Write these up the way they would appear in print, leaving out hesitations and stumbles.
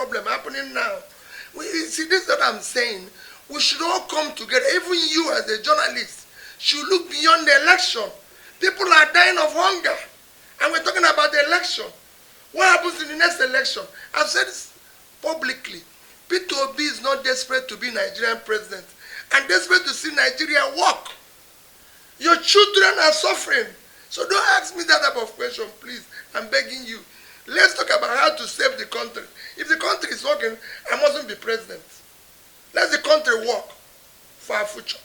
problem happening now. See, this is what I'm saying. We should all come together. Even you as a journalist should look beyond the election. People are dying of hunger. And we're talking about the election. What happens in the next election? I've said this publicly. Peter Obi is not desperate to be Nigerian president. And desperate to see Nigeria work. Your children are suffering. So don't ask me that type of question, please. I'm begging you. Let's talk about how to save the country. If the country is working, I mustn't be president. Let the country work for our future.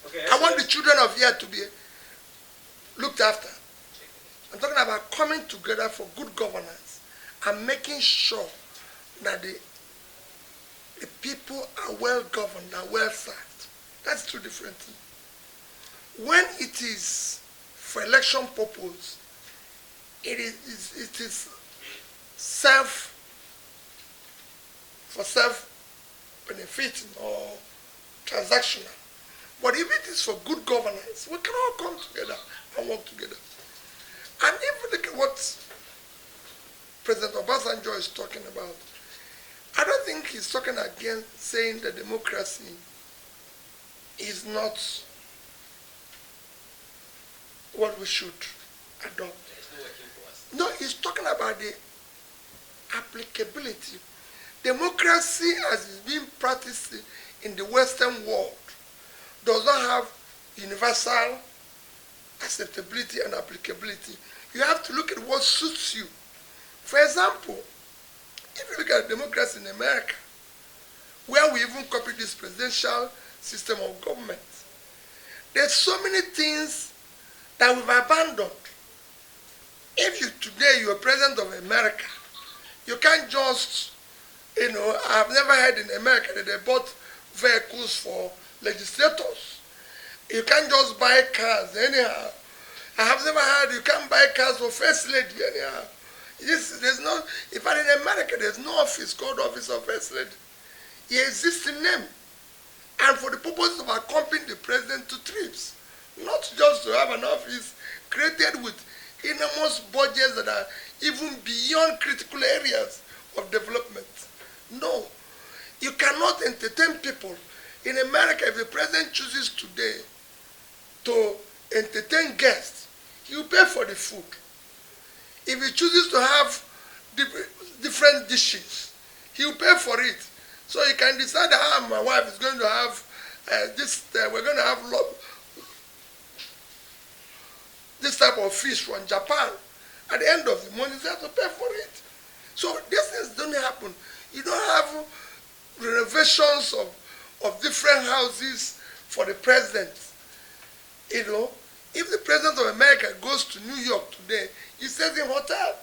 Okay, I want the children of here to be looked after. I'm talking about coming together for good governance and making sure that the people are well governed and well served. That's two different things. When it is for election purpose, it is self-benefiting or transactional. But if it is for good governance, we can all come together and work together. And if you look at what President Obasanjo is talking about, I don't think he's talking against saying that democracy is not what we should adopt. No, he's talking about the applicability. Democracy as it's being practiced in the Western world does not have universal acceptability and applicability. You have to look at what suits you. For example, if you look at democracy in America, where we even copy this presidential system of government, there's so many things that we've abandoned. If today you're president of America, you can't just, I've never heard in America that they bought vehicles for legislators. You can't just buy cars anyhow. I have never heard you can't buy cars for first lady anyhow. There's no, in fact in America there's no office called Office of First Lady. It exists in name. And for the purpose of accompanying the president to trips. Not just to have an office created with enormous budgets that are even beyond critical areas of development. No. You cannot entertain people. In America, if the president chooses today to entertain guests, he will pay for the food. If he chooses to have different dishes, he will pay for it. So he can decide that my wife is going to have we're going to have this type of fish from Japan. At the end of the month, you have to pay for it. So these things don't happen. You don't have renovations of different houses for the president. If the president of America goes to New York today, he stays in hotel.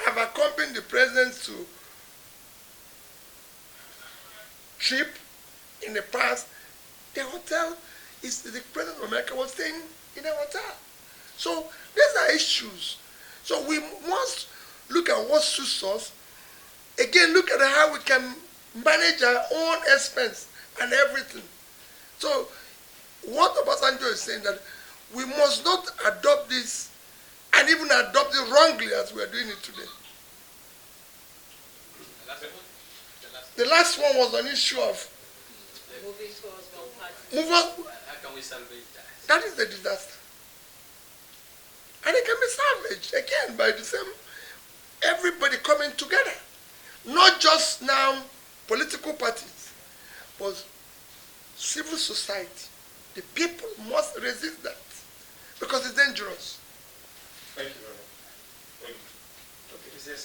I've accompanied the president to trip in the past. The hotel is the president of America was staying in a hotel. So these are issues. So we must look at what suits us. Again, look at how we can manage our own expense and everything. So what Obasanjo is saying that we must not adopt this and even adopt it wrongly as we are doing it today. The last one was an issue of moving towards one party. How can we salvage that? That is the disaster. And it can be salvaged again by the same everybody coming together. Not just now political parties, but civil society. The people must resist that because it's dangerous. Thank you very much. Thank you. Okay, is there